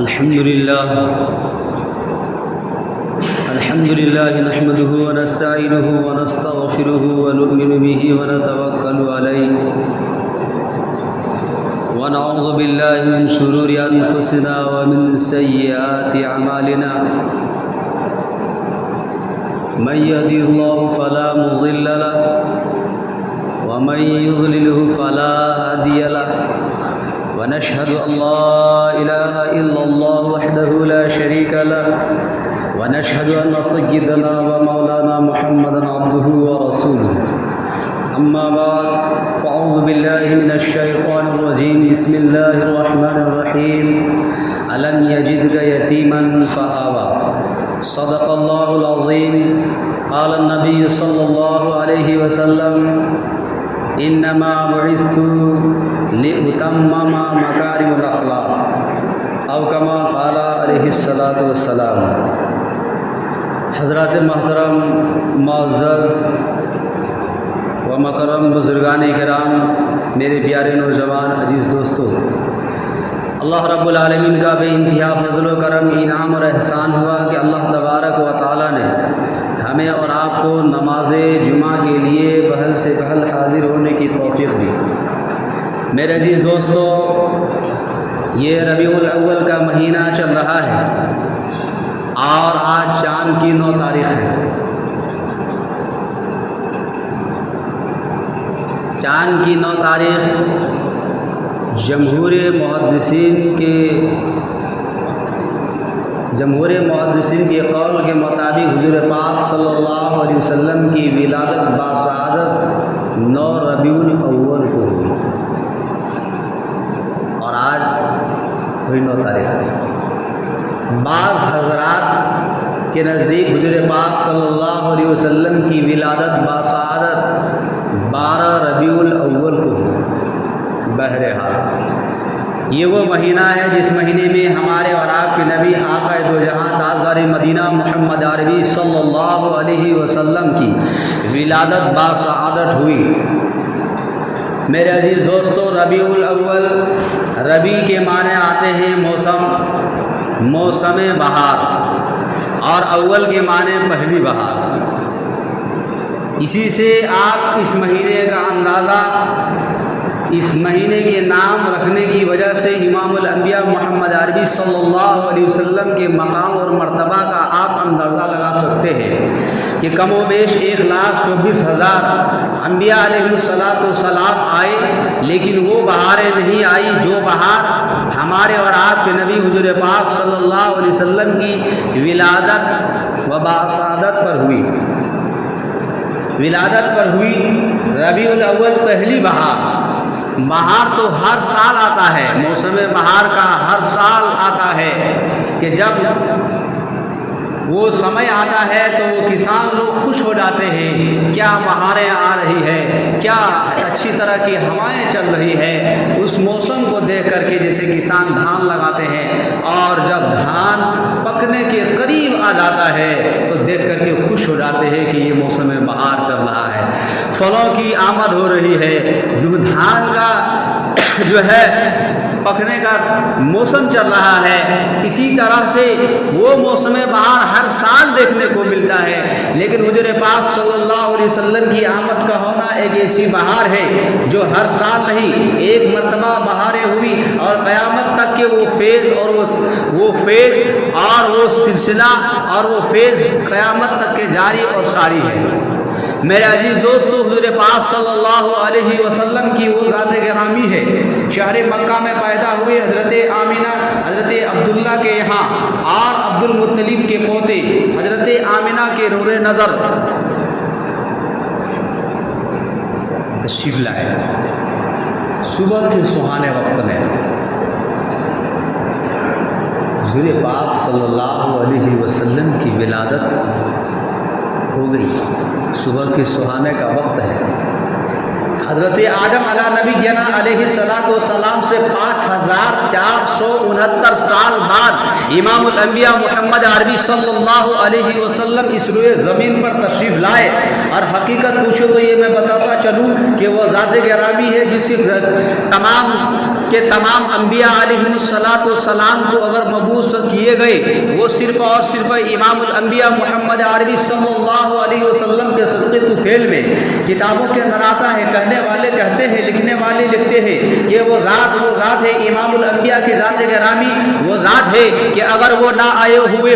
الحمد لله نحمده ونستعينه ونستغفره ونؤمن به ونتوكل عليه ونعوذ بالله من شرور أنفسنا ومن سيئات أعمالنا من يهده الله فلا مضل له ومن يضلله فلا هادي له ونشهد أن لا إله إلا الله وحده لا شريك له ونشهد أن سيدنا ومولانا محمدا عبده ورسوله أما بعد فأعوذ بالله من الشيطان الرجيم بسم الله الرحمن الرحيم ألم يجدك يتيما فآوى صدق الله العظيم قال النبي صلى الله عليه وسلم انما بعثت لأتمم مكارم الاخلاق او كما قال علیہ الصلاۃ والسلام۔ حضرات محترم، معزز و مکرم بزرگان کرام، میرے پیارے نوجوان عزیز دوستو، اللہ رب العالمین کا بے انتہا فضل و کرم، انعام اور احسان ہوا کہ اللہ تبارک و تعالیٰ نے ہمیں اور آپ کو نماز جمعہ کے لیے بہل سے بہل حاضر ہونے کی توفیق دی۔ میرے عزیز دوستو، یہ ربیع الاول کا مہینہ چل رہا ہے اور آج چاند کی 9 تاریخ ہے۔ چاند کی 9 تاریخ جمہور محدثین کے قول کے مطابق حضور پاک صلی اللہ علیہ وسلم کی ولادت باسعادت 9 ربیع الاول کو ہوئی اور آج ہوئی 9 تاریخ۔ بعض حضرات کے نزدیک حضور پاک صلی اللہ علیہ وسلم کی ولادت باسعادت 12 ربیع الاول کو ہوئی۔ بہرحال یہ وہ مہینہ ہے جس مہینے میں ہمارے اور آپ کے نبی آقا دو جہاں تاجدار مدینہ محمد عربی صلی اللہ علیہ وسلم کی ولادت باسعادت ہوئی۔ میرے عزیز دوستو، ربیع الاول، ربیع کے معنی آتے ہیں موسم بہار، اور اول کے معنی پہلی بہار۔ اسی سے آپ اس مہینے کا اندازہ اس مہینے کے نام رکھنے کی وجہ سے امام الانبیاء محمد عربی صلی اللہ علیہ وسلم کے مقام اور مرتبہ کا آپ اندازہ لگا سکتے ہیں کہ کم و بیش 1,24,000 انبیاء علیہ السلام آئے، لیکن وہ بہاریں نہیں آئی جو بہار ہمارے اور آپ کے نبی حضور پاک صلی اللہ علیہ وسلم کی ولادت و باسعادت پر ہوئی۔ ولادت پر ہوئی ربیع الاول، پہلی بہار۔ بہار تو ہر سال آتا ہے، موسم بہار کا ہر سال آتا ہے کہ جب وہ سمے آتا ہے تو وہ کسان لوگ خوش ہو جاتے ہیں، کیا بہاریں آ رہی ہے، کیا اچھی طرح کی ہوائیں چل رہی ہے۔ اس موسم کو دیکھ کر کے جیسے کسان دھان لگاتے ہیں اور جب دھان پکنے کے قریب آ جاتا ہے تو دیکھ کر کے خوش ہو جاتے ہیں کہ یہ موسم بہار چل رہا ہے، پھلوں کی آمد ہو رہی ہے، جو دھان کا جو ہے پکنے کا موسم چل رہا ہے۔ اسی طرح سے وہ موسم بہار ہر سال دیکھنے کو ملتا ہے، لیکن حضور پاک صلی اللہ علیہ وسلم کی آمد کا ہونا ایک ایسی بہار ہے جو ہر سال نہیں، ایک مرتبہ بہاریں ہوئی اور قیامت تک کے وہ فیض اور وہ سلسلہ اور وہ فیض قیامت تک کے جاری اور ساری ہے۔ میرے عزیز دوستو، حضور پاک صلی اللہ علیہ وسلم کی وہ ذات گرامی ہے، شہر مکہ میں پیدا ہوئے حضرت آمینہ حضرت عبداللہ کے یہاں اور عبد المطلب کے پوتے حضرت آمینہ کے نور نظر تشریف لائے۔ صبح کے سہانے وقت میں حضور پاک صلی اللہ علیہ وسلم کی ولادت ہو گئی۔ صبح کے سہانے کا وقت ہے، حضرت آدم علیہ نبی گنا علیہ السلام سے 5469 سال بعد امام الانبیاء محمد عربی صلی اللہ علیہ وسلم اس روئے زمین پر تشریف لائے. اور حقیقت پوچھو تو یہ میں بتاتا چلوں کہ وہ ذات گرامی ہے جس تمام انبیاء علیہ السلام کو اگر مبعوث کیے گئے وہ صرف اور صرف امام الانبیاء محمد عربی صلی اللہ علیہ وسلم کے صدقے طفیل میں. کتابوں کے اندر آتا ہے، کہنے والے کہتے ہیں، لکھنے والے لکھتے ہیں کہ وہ ذات ہے امام الانبیاء کی ذات گرامی، وہ ذات ہے کہ اگر وہ نہ آئے ہوئے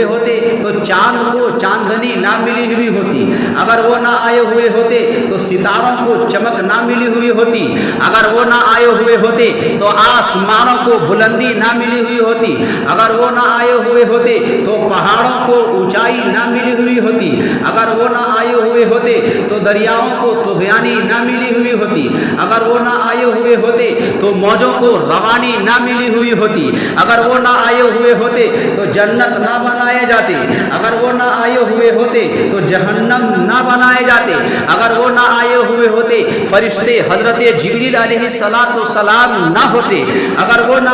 ہوتے تو چاند کو چاندنی نہ ملی ہوئی ہوتی، اگر وہ نہ آئے ہوئے ہوتے تو ستاروں کو چمک نہ ملی ہوئی ہوتی، اگر وہ نہ آئے ہوئے ہوتے تو آسمانوں کو بلندی نہ ملی ہوئی ہوتی، اگر وہ نہ آئے ہوئے ہوتے تو پہاڑوں کو اونچائی نہ ملی ہوئی ہوتی، اگر وہ نہ آئے ہوئے ہوتے تو دریاؤں کو طغیانی نہ ملی ہوئی ہوتی، اگر وہ نہ آئے ہوئے ہوتے تو موجوں کو روانی نہ ملی ہوئی ہوتی، اگر وہ نہ آئے ہوئے ہوتے تو جنت نہ بنائے جاتے، اگر وہ نہ آئے ہوئے ہوتے تو جہنم نہ بنائے جاتے، اگر وہ نہ آئے ہوئے ہوتے فرشتے حضرت جبریل علیہ السلام نہ ہوتے، اگر وہ نہ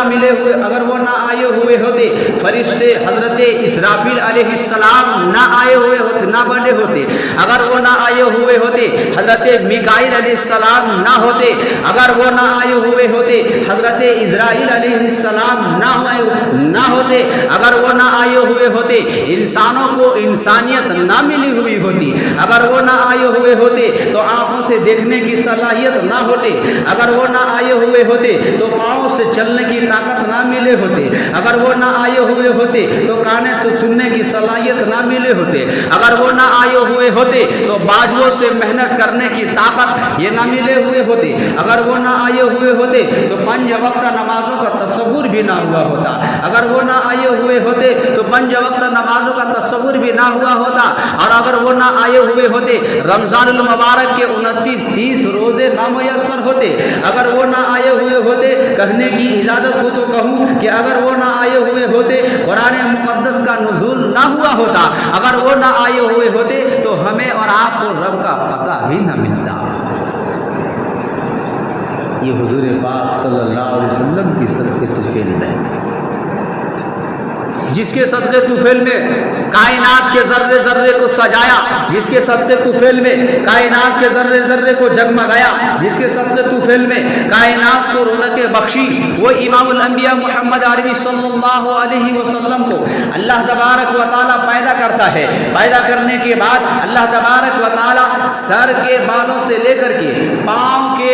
آئے ہوئے ہوتے فرشتے حضرت اسرافیل علیہ السلام نہ آئے ہوئے ہوتے، نہ بنے ہوتے، اگر وہ نہ آئے ہوئے ہوتے حضرت میکائیل علیہ السلام نہ ہوتے، اگر وہ نہ آئے ہوئے ہوتے حضرت اسرائیل علیہ السلام نہ ہوتے، اگر وہ نہ آئے ہوئے ہوتے انسانوں کو انسانیت نہ ملی ہوئی ہوتی، اگر وہ نہ آئے ہوئے ہوتے تو آنکھوں سے دیکھنے کی صلاحیت نہ ہوتے، اگر وہ نہ آئے ہوئے ہوتے تو پاؤں سے چلنے کی طاقت نہ ملے ہوتے، اگر وہ نہ آئے ہوئے ہوتے تو کانے سے سننے کی صلاحیت نہ ملے ہوتے، اگر وہ نہ آئے ہوئے ہوتے تو باجووں سے محنت کرنے کی طاقت یہ نہ ملے ہوئے ہوتے، اگر وہ نہ آئے ہوئے ہوتے تو 5 وقت نمازوں کا تصور بھی نہ ہوا ہوتا، اگر وہ نہ آئے ہوئے ہوتے تو 5 وقت نمازوں کا تصور بھی نہ ہوا ہوتا، اور اگر وہ نہ آئے ہوئے ہوتے رمضان المبارک کے 29-30 روزے نامیسر ہوتے، اگر وہ نہ آئے ہوئے ہوتے کہنے کی اجازت ہو تو کہوں کہ اگر وہ نہ آئے ہوئے ہوتے قرآن مقدس کا نزول نہ ہوا ہوتا، اگر وہ نہ آئے ہوئے ہوتے تو ہمیں اور آپ کو رب کا پتہ بھی نہ ملتا. یہ حضور پاک صلی اللہ علیہ وسلم کی صدقے طفیل ہے، جس کے صدقے طفیل میں کائنات کے ذرے ذرے کو سجایا، جس کے صدقے طفیل میں کائنات کے ذرے ذرے کو جگمگایا، جس کے صدقے طفیل میں کائنات کو رونقیں بخشی، وہ امام الانبیاء محمد عربی صلی اللہ علیہ وسلم کو اللہ تبارک و تعالیٰ پیدا کرتا ہے. پیدا کرنے کے بعد اللہ تبارک و تعالیٰ سر کے بالوں سے لے کر کے پاؤں کے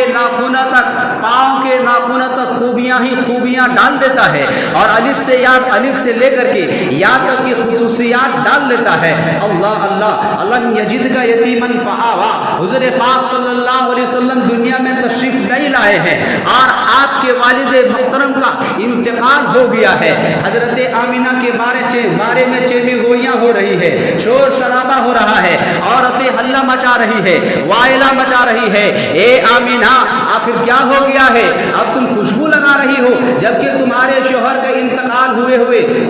ناخنوں تک خوبیاں ہی خوبیاں ڈال دیتا ہے، اور الف سے لے کر کے یا تک کی خصوصیات ڈال لیتا ہے. اللہ اللہ اللہ یجد کا یتیمن فآوا. حضور پاک صلی اللہ علیہ وسلم دنیا میں تشریف نہیں لائے ہیں اور آپ کے والد محترم کا انتقال ہو گیا ہے. حضرت آمینہ کے بارے میں چیمی گوئیاں ہو رہی ہے، شور شرابہ ہو رہا ہے، عورتیں ہلہ مچا رہی ہے، وائلہ مچا رہی ہے. اے آمینہ آخر کیا ہو گیا ہے؟ اب تم خوشبو لگا رہی ہو جبکہ تمہارے شوہر کا انتقال ہوئے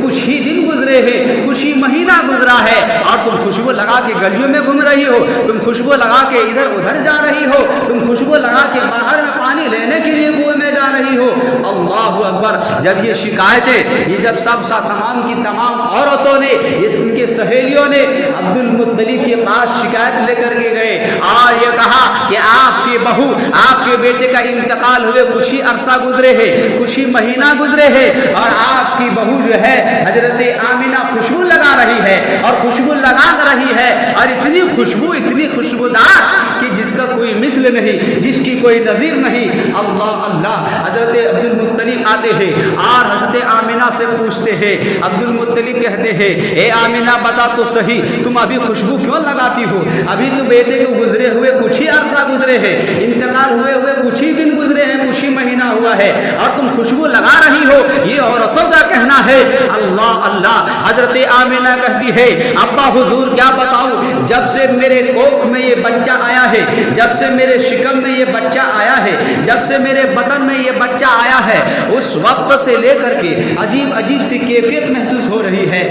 کچھ ہی دن گزرے ہیں، کچھ ہی مہینہ گزرا ہے، اور تم خوشبو لگا کے گلیوں میں گھوم رہی ہو، تم خوشبو لگا کے ادھر ادھر جا رہی ہو، تم خوشبو لگا کے باہر میں پانی لینے کے لیے کنویں میں جا رہی ہو. اللہ اکبر. جب یہ شکایتیں تمام کی تمام عورتوں نے، ان کے سہیلیوں نے عبد المطلب کے پاس شکایت لے کر کے گئے اور یہ کہا کہ آپ کی بہو، آپ کے بیٹے کا انتقال ہوئے کچھ ہی عرصہ گزرے ہے، کچھ ہی مہینہ گزرے ہے، اور آپ کی بہو جو ہے حضرت آمینہ خوشبو لگا رہی ہے، اور خوشبو لگا رہی ہے، اور اتنی خوشبودار کہ جس کا کوئی مثل نہیں، جس کی کوئی نظیر نہیں. اللہ اللہ. حضرت عبد المطلب آتے ہیں اور حضرت آمینہ سے پوچھتے ہیں. عبد المطلب کہتے ہیں اے آمینہ بتا تو صحیح تم ابھی خوشبو کیوں لگاتی ہو؟ ابھی تو بیٹے کو گزرے ہوئے کچھ ہی عرصہ گزرے ہیں، انتقال ہوئے کچھ ہی دن گزرے ہیں، کچھ ہی مہینہ ہوا ہے، اور تم خوشبو لگا رہی ہو. یہ عورتوں کا کہنا ہے. اللہ اللہ. حضرت آمینہ کہتی ہے ابا حضور کیا بتاؤں، جب سے میرے کوکھ میں یہ بچہ آیا ہے، جب سے میرے شکم میں یہ بچہ آیا ہے، جب سے میرے بدن میں یہ بچہ آیا ہے، اس وقت سے لے کر کے عجیب عجیب سی کیفیت محسوس ہو رہی ہے۔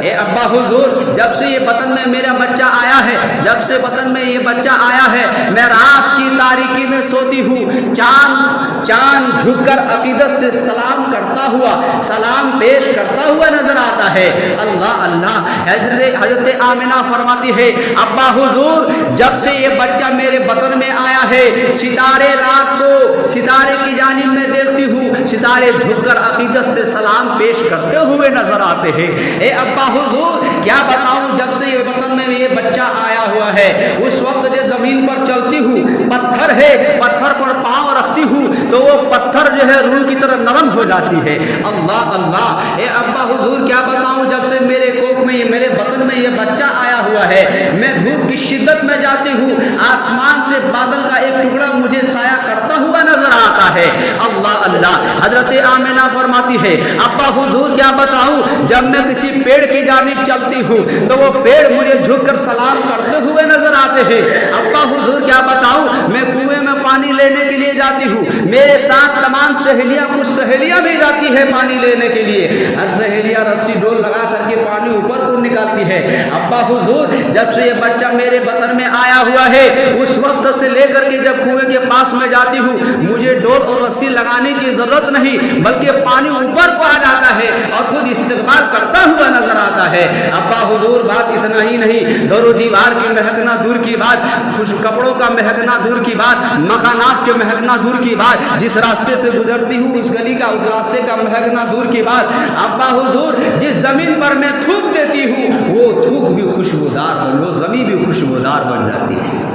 اے ابا حضور، جب سے یہ بطن میں میرا بچہ آیا ہے، جب سے بطن میں یہ بچہ آیا ہے، میں رات کی تاریکی میں سوتی ہوں، چاند جھک کر عقیدت سے سلام کرتا ہوا، سلام پیش کرتا ہوا نظر آتا ہے۔ اللہ اللہ، حضرت آمنہ فرماتی ہے ابا حضور، جب سے یہ بچہ میرے بطن میں آیا ہے، ستارے رات کو ستارے کی جانب میں دیکھتی ہوں، ستارے جھک کر عقیدت سے سلام پیش کرتے ہوئے نظر آتے ہیں۔ اے ابا حضور، کیا بتاؤں، جب سے یہ بطن میں یہ بچہ آیا ہوا ہے، اس وقت جو زمین پر چلتی ہوں، پتھر ہے، پتھر پر پاؤں رکھتی ہوں تو وہ پتھر جو ہے روح کی طرح نرم ہو جاتی ہے۔ اللہ اللہ، اے ابا حضور، کیا بتاؤں، جب سے میرے کوکھ میں میرے بطن میں یہ بچہ آیا ہوا ہے، میں دھوپ کی شدت میں جاتی ہوں، آسمان سے بادل کا ایک ٹکڑا مجھے سایہ کرتا ہوا نظر آتا ہے۔ اللہ اللہ، حضرت آمنہ فرماتی ہے ابا حضور، کیا بتاؤں، جب میں کسی پیڑ کی جانب چلتی ہوں تو وہ پیڑ مجھے جھک کر سلام کرتے ہوئے نظر آتے ہیں۔ ابا حضور، کیا بتاؤں، میں کنویں میں پانی لینے کے لیے جاتی ہوں، میرے ساتھ تمام سہیلیاں، کچھ سہیلیاں بھی جاتی ہے پانی لینے کے لیے، ہر سہیلیاں رسی ڈول لگا کر کے پانی اوپر کو نکالتی ہے۔ ابا حضور، جب سے یہ بچہ میرے بطن میں آیا ہوا ہے، اس وقت سے لے کر کے جب کنویں کے پاس میں جاتی ہوں، مجھے ڈول اور رسی لگانے کی ضرورت نہیں، بلکہ پانی اوپر کو آ جاتا ہے اور خود استقبال کرتا ہوا نظر آتا ہے۔ ابا حضور، بات اتنا ہی نہیں، دور و دیوار کی مہکنا دور کی بات، خوش کپڑوں کا مہکنا دور کی بات، مکانات کے مہکنا دور کی بات، جس راستے سے گزرتی ہوں اس گلی کا، اس راستے کا مہکنا دور کی بات، ابا حضور، جس زمین پر میں تھوک دیتی ہوں وہ تھوک بھی خوشبودار بن، وہ زمین بھی خوشبودار بن جاتی ہے۔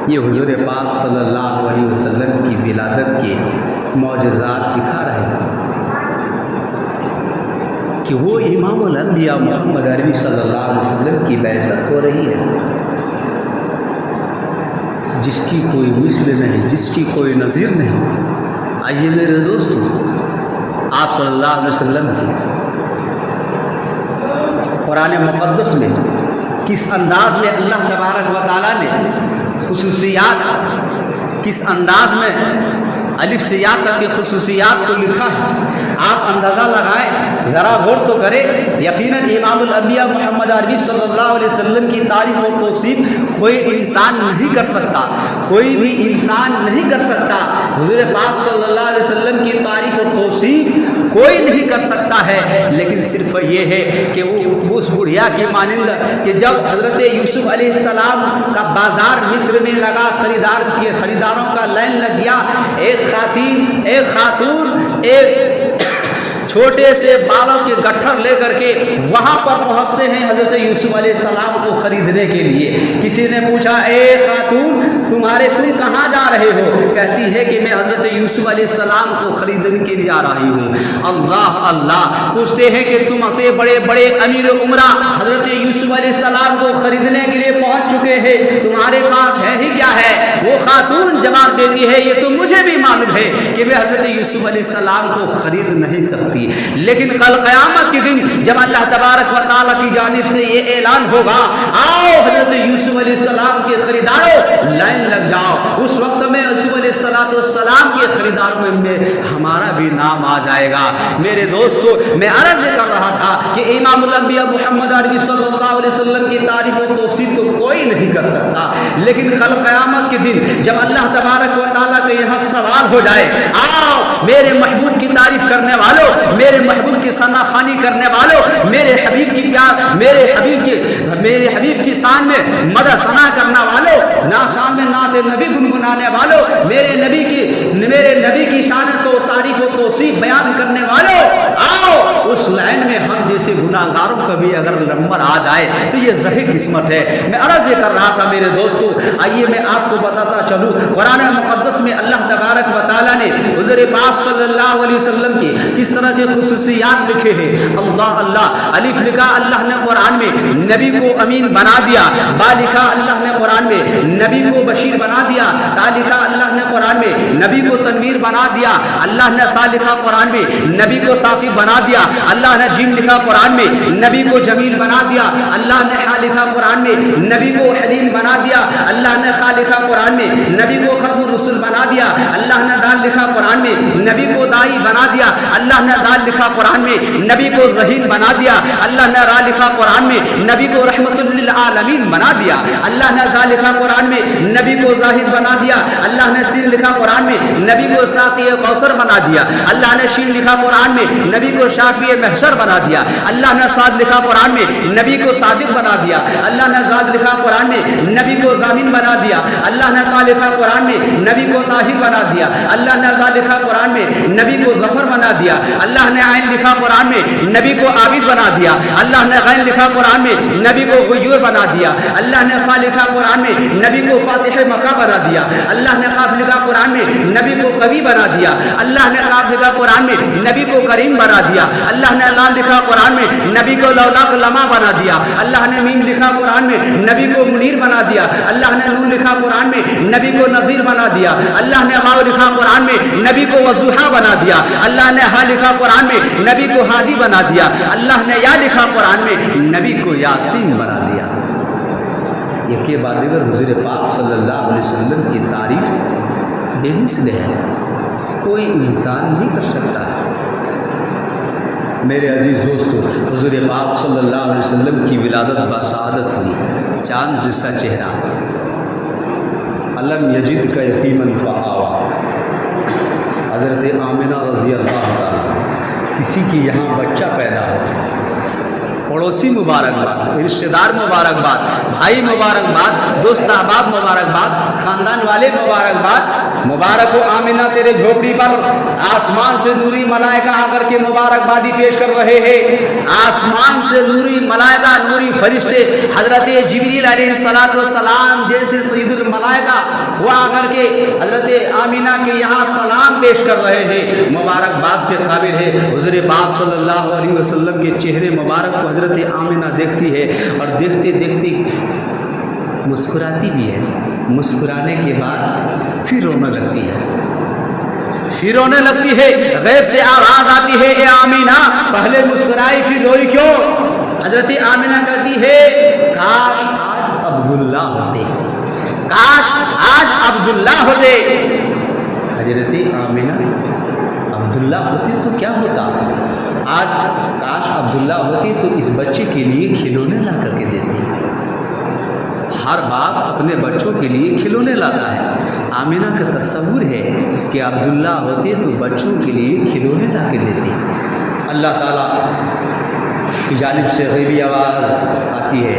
یہ حضور پاک صلی اللہ علیہ وسلم کی ولادت کے معجزات دکھا رہے ہیں کہ وہ امام الانبیاء محمد عربی صلی اللہ علیہ وسلم کی بعثت ہو رہی ہے، جس کی کوئی مثل نہیں، جس کی کوئی نظیر نہیں۔ آئیے میرے دوستو، آپ صلی اللہ علیہ وسلم کی قرآن مقدس میں کس انداز میں اللہ تبارک و تعالیٰ نے خصوصیات، کس انداز میں الف سے یا تک کی خصوصیات کو لکھا ہے، آپ اندازہ لگائیں، ذرا غور تو کریں۔ یقیناً امام الانبیاء محمد عربی صلی اللہ علیہ وسلم کی تعریف اور توصیف کوئی انسان نہیں کر سکتا، کوئی بھی انسان نہیں کر سکتا۔ حضور پاک صلی اللہ علیہ وسلم کی تعریف اور توصیف کوئی نہیں کر سکتا ہے، لیکن صرف یہ ہے کہ وہ اس بڑھیا کی مانند کہ جب حضرت یوسف علیہ السلام کا بازار مصر میں لگا، خریداروں کا لائن لگ گیا، ایک خاتون ایک چھوٹے سے بالوں کے گٹھر لے کر کے وہاں پر پہنچتے ہیں حضرت یوسف علیہ السلام کو خریدنے کے لیے۔ کسی نے پوچھا، اے خاتون، تم کہاں جا رہے ہو؟ کہتی ہے کہ میں حضرت یوسف علیہ السلام کو خریدنے کے لیے آ رہی ہوں۔ اللہ اللہ، پوچھتے ہیں کہ تم سے بڑے بڑے امیر عمرہ حضرت یوسف علیہ السلام کو خریدنے کے لیے پہنچ چکے ہیں، تمہارے پاس ہے ہی کیا ہے؟ وہ خاتون جواب دیتی ہے، یہ تو مجھے بھی معلوم ہے کہ میں حضرت یوسف علیہ السلام کو خرید نہیں سکتی، لیکن کل قیامت کے دن جب اللہ تبارک و تعالیٰ کی جانب سے یہ اعلان ہوگا، آؤ حضرت یوسف علیہ السلام کے خریداروں لائن لگ جاؤ، اس وقت میں یوسف علیہ السلام کے خریداروں میں ہمارا بھی نام آ جائے گا۔ میرے دوستو، میں عرض کر رہا تھا کہ امام الانبیاء محمد عربی صلی اللہ علیہ وسلم کی تعریف و توصیف کو کوئی نہیں کر سکتا، لیکن کل قیامت کے دن جب اللہ تبارک و تعالیٰ کا یہاں سوال ہو جائے، آؤ میرے محبوب کی تعریف کرنے والوں، میرے محبوب کی ثنا خوانی کرنے والوں، میرے حبیب کی پیار، میرے حبیب کی شان میں مدح ثنا کرنے والوں، شان میں نعت نبی گنگنانے والوں، میرے نبی کی شان کو تعریف و توصیف بیان کرنے والوں، آؤ اس لائن میں ہم جیسے گناہگاروں کا بھی اگر نمبر آ جائے تو یہ ظاہر قسمت ہے۔ میں عرض یہ کر رہا تھا میرے دوستو، آئیے میں آپ کو بتاتا چلوں، قرآن مقدس میں اللہ تبارک و تعالیٰ نے حضور پاک صلی اللہ علیہ وسلم کی اس طرح سے خصوصیات لکھے ہیں۔ اللہ اللہ، الف لکھا اللہ نے قرآن میں نبی کو امین بنا دیا، با لکھا اللہ نے قرآن میں نبی کو بشیر بنا دیا، تا لکھا اللہ نے قرآن میں نبی کو تنویر بنا دیا، اللہ نے سا لکھا قرآن میں نبی کو ثاقب بنا دیا، اللہ نے جیم لکھا قرآن قرآن میں نبی کو جمیل بنا دیا، اللہ نے ہاں لکھا قرآن میں نبی کو حلیم بنا دیا، اللہ نے ہاں لکھا قرآن میں نبی کو ختم الرسل بنا دیا، اللہ نے دال لکھا قرآن میں نبی کو دائی بنا دیا، اللہ نے دال لکھا قرآن میں نبی کو ذہین بنا دیا، اللہ نے را لکھا قرآن میں نبی کو رحمت للعالمین بنا دیا، اللہ نے زا لکھا قرآن میں نبی کو زاہد بنا دیا، اللہ نے سین لکھا قرآن میں نبی کو ساقی کوثر بنا دیا، اللہ نے شین لکھا قرآن میں نبی کو شافی محشر بنا دیا، اللہ نے صاد لکھا قرآن میں نبی کو صادق بنا دیا، اللہ نے زاد لکھا قرآن میں نبی کو ضامن بنا دیا، اللہ نے تا لکھا قرآن میں نبی کو طاہر بنا دیا، اللہ نے زا لکھا قرآن میں نبی کو ظفر بنا دیا، اللہ نے عین لکھا قرآن میں نبی کو عابد بنا دیا، اللہ نے غین لکھا قرآن میں نبی کو غیور بنا دیا، اللہ نے فا لکھا قرآن میں نبی کو فاتح مکہ بنا دیا، اللہ نے قاف لکھا قرآن میں نبی کو کبھی بنا دیا، اللہ نے قاف لکھا قرآن میں نبی کو کریم بنا دیا، اللہ نے لام لکھا قرآن میں نبی کو لولاک لما بنا دیا، اللہ نے میم لکھا قرآن میں نبی کو منیر بنا دیا، اللہ نے نون لکھا قرآن میں نبی کو نذیر بنا دیا، اللہ نے واو لکھا قرآن میں نبی کو وضحا بنا دیا، اللہ نے ہا لکھا قرآن میں نبی کو ہادی بنا دیا، اللہ نے یا لکھا قرآن میں نبی کو یاسین بنا دیا۔ یہ کے بعد دیگر حضور پاک صلی اللہ علیہ وسلم کی تعریف بے مثل ہے، کوئی انسان نہیں کر سکتا۔ میرے عزیز دوستو، حضور پاک صلی اللہ علیہ وسلم کی ولادت بسعادت ہوئی، چاند جیسا چہرہ، علم یجد کا یتیمن فآوا، حضرت آمنہ رضی اللہ تعالیٰ، کسی کی یہاں بچہ پیدا ہو، پڑوسی مبارکباد، رشتہ دار مبارکباد، بھائی مبارکباد، دوست احباب مبارکباد، خاندان والے مبارکباد، مبارک ہو آمنہ تیرے جھوپڑی پر آسمان سے نوری ملائکہ آ کر کے مبارکبادی پیش کر رہے ہیں، آسمان سے نوری ملائکہ، نوری فرشتے حضرت جبریل علیہ السلام جیسے سید الملائکہ وہ آ کر کے حضرت آمنہ کے یہاں سلام پیش کر رہے ہیں، مبارکباد کے قابل ہے۔ حضور پاک صلی اللہ علیہ وسلم کے چہرے مبارک کو حضرت آمنہ دیکھتی ہے اور دیکھتے دیکھتے مسکراتی بھی ہے، مسکرانے کے بعد پھر رونے لگتی ہے، پھر رونے لگتی ہے، غیب سے آواز آتی ہے اے آمنہ، پہلے مسکرائی پھر روئی کیوں؟ حضرت آمنہ کہتی ہے کاش آج عبداللہ ہوتے، کاش آج عبداللہ ہوتے۔ حضرت آمنہ عبداللہ ہوتی تو کیا ہوتا؟ آج کاش عبداللہ ہوتی تو اس بچے کے لیے کھلونے لا کر کے دیتی۔ ہر باپ اپنے بچوں کے لیے کھلونے لاتا ہے، آمنہ کا تصور ہے کہ عبداللہ ہوتے تو بچوں کے لیے کھلونے لا کے دیتی۔ اللہ تعالیٰ کی جانب سے غیبی آواز آتی ہے،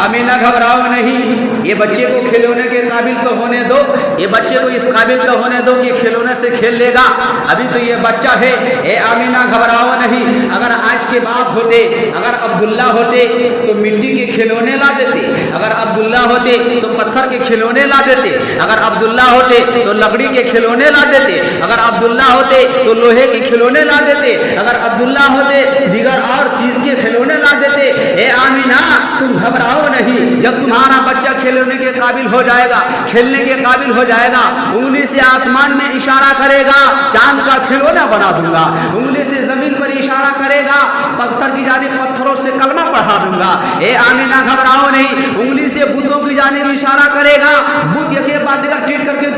آمنہ گھبراؤ نہیں، یہ بچے کو کھلونے کے قابل تو ہونے دو، یہ بچے کو اس قابل تو ہونے دو کہ کھلونے سے کھیل لے گا، ابھی تو یہ بچہ ہے، اے آمنہ گھبراؤ نہیں۔ اگر آج کے باپ ہوتے، اگر عبداللہ ہوتے تو مٹی کے کھلونے لا دیتے، اگر عبداللہ ہوتے تو پتھر کے کھلونے لا دیتے، اگر عبداللہ ہوتے تو لکڑی کے کھلونے لا دیتے، اگر عبداللہ ہوتے تو لوہے کے کھلونے لا دیتے، اگر عبداللہ ہوتے دیگر اور چیز کے کھلونے لا دیتے۔ اے آمنہ تم گھبراؤ نہیں، جب تمہارا بچہ کھیلنے کے قابل ہو جائے گا، کھیلنے کے قابل ہو جائے گا، انگلی سے آسمان میں اشارہ کرے گا چاند کا کھلونا بنا دوں گا، انگلی سے زمین پر اشارہ کرے گا پتھر کی جانب پتھروں سے کلمہ پڑھا دوں گا۔ اے آمنہ گھبراؤ نہیں، انگلی سے بتوں کی جانب اشارہ کرے گا، بت ایک کے بعد دیگر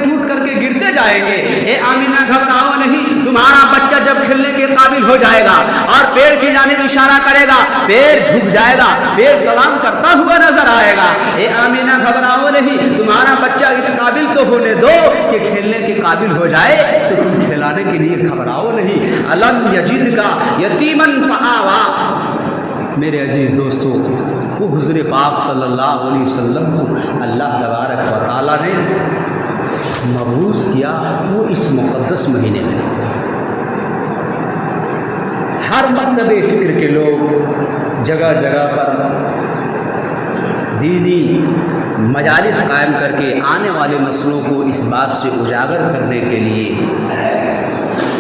ٹوٹ کر کے گرتے جائیں گے۔ اے آمنہ گھبراؤ نہیں، تمہارا بچہ جب کھیلنے کے قابل ہو جائے گا اور پیڑ کی جانب اشارہ کرے گا، پیڑ جھک جائے گا، پیڑ سلام کرتا ہوا نظر آئے گا۔ اے آمنہ گھبراؤ نہیں، تمہارا بچہ اس قابل تو ہونے دو کہ کھیلنے کے قابل ہو جائے تو تم کھلانے کے لیے گھبراؤ نہیں۔ علم یجد کا یتیمن فآوا۔ میرے عزیز دوستو، وہ حضور پاک صلی اللہ علیہ وسلم کو اللہ تبارک و تعالیٰ نے مبعوث کیا وہ اس مقدس مہینے میں۔ ہر مکتب فکر کے لوگ جگہ جگہ پر دینی مجالس قائم کر کے آنے والے نسلوں کو اس بات سے اجاگر کرنے کے لیے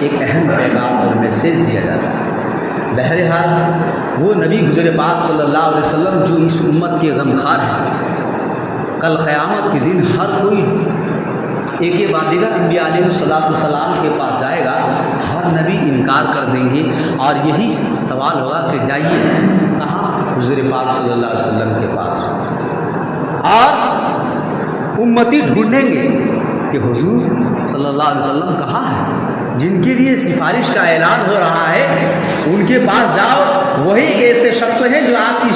ایک اہم پیغام اور میسیج دیا جاتا ہے۔ بہرحال وہ نبی حضور پاک صلی اللہ علیہ وسلم جو اس امت کے غمخوار ہیں، کل قیامت کے دن ہر کوئی ایک بعد دیگر انبیاء علیہ السلام کے پاس جائے گا، ہر نبی انکار کر دیں گے، اور یہی سوال ہوگا کہ جائیے کہاں؟ حضور پاک صلی اللہ علیہ وسلم کے پاس، اور امتی ڈھونڈیں گے کہ حضور صلی اللہ علیہ وسلم کہاں ہے؟ جن کے لیے سفارش کا اعلان ہو رہا ہے ان کے پاس جاؤ، وہی ایسے شخص ہیں جو آپ کی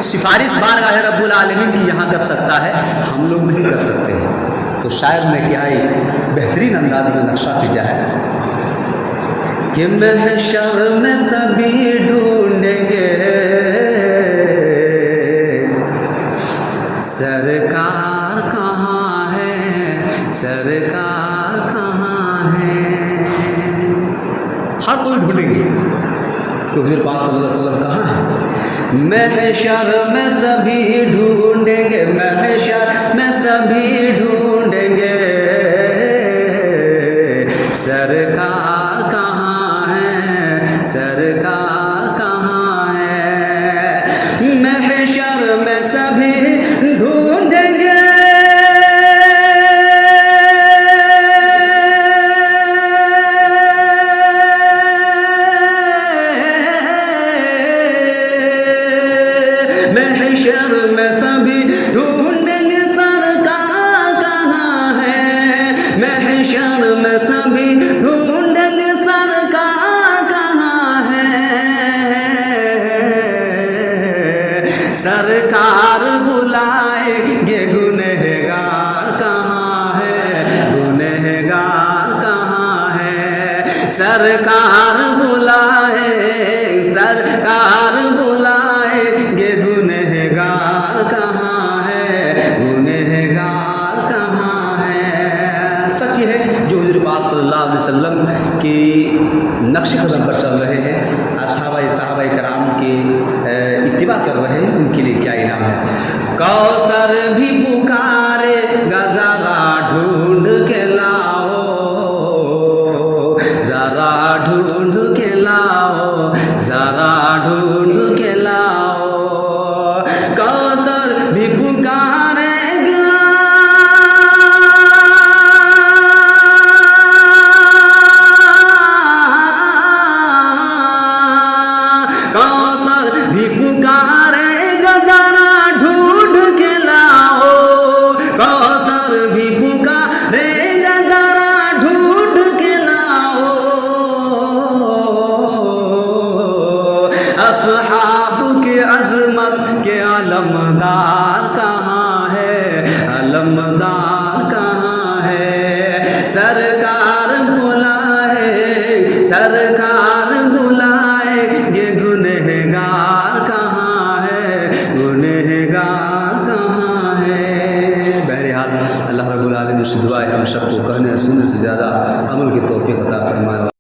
سفارش بارگاہ رب العالمین کی یہاں کر سکتا ہے، ہم لوگ نہیں کر سکتے ہیں۔ تو شاعر نے کیا ہی بہترین انداز میں نقشہ کھینچا ہے کہ محشر میں سبھی ڈھونڈیں گے سرکار کہاں ہے، سرکار کہاں ہے، ہر کوئی ڈھونڈیں گے کہ حضور پاک صلی اللہ علیہ وسلم کہاں ہے۔ محشر میں سبھی ڈھونڈیں گے، محشر میں سبھی ڈھونڈیں گے سرکار کہاں ہے، سرکار کہاں ہے۔ محشر میں سبھی ڈھونڈیں گے محشر میں سبھی ڈھونڈیں گے سرکار کہاں ہے، محشر میں سبھی ڈھونڈیں گے سرکار کہاں ہے۔ سرکار بلائیں گے گنہگار کہاں ہے، گنہگار کہاں ہے۔ سرکار بلائیں، سرکار بلائیں گے گنہگار کہاں ہے، گنہگار کہاں ہے۔ سچ یہ ہے جو حضور پاک صلی اللہ علیہ وسلم کی نقش قدم پر چل رہے ہیں، صحابہ کرام کی اتباع کر رہے ہیں، ان کے لیے کیا انعام ہے۔ کوثر بھی پکارے گا ذرا ڈھونڈ کے لاؤ، ذرا ڈھونڈ کے لاؤ، ذرا ڈھونڈ کے لاؤ۔ کوثر بھی پکارے گا، کوثر بھی پکارے گا ذرا ڈھونڈ کے لاؤ، کوثر بھی پکارے گا ذرا ڈھونڈ کے لاؤ۔ اصحاب کی عظمت کے علمدار کہاں ہے، علمدار کہاں ہے۔ سرکار بلائے، سرکار بلائے یہ گنہگار کہاں ہے، گنہگار کہاں ہے۔ بہرحال اللہ رب العالمین سے دعا ہے ہم سب کو کہنے سننے سے زیادہ عمل کی توفیق عطا فرمائے۔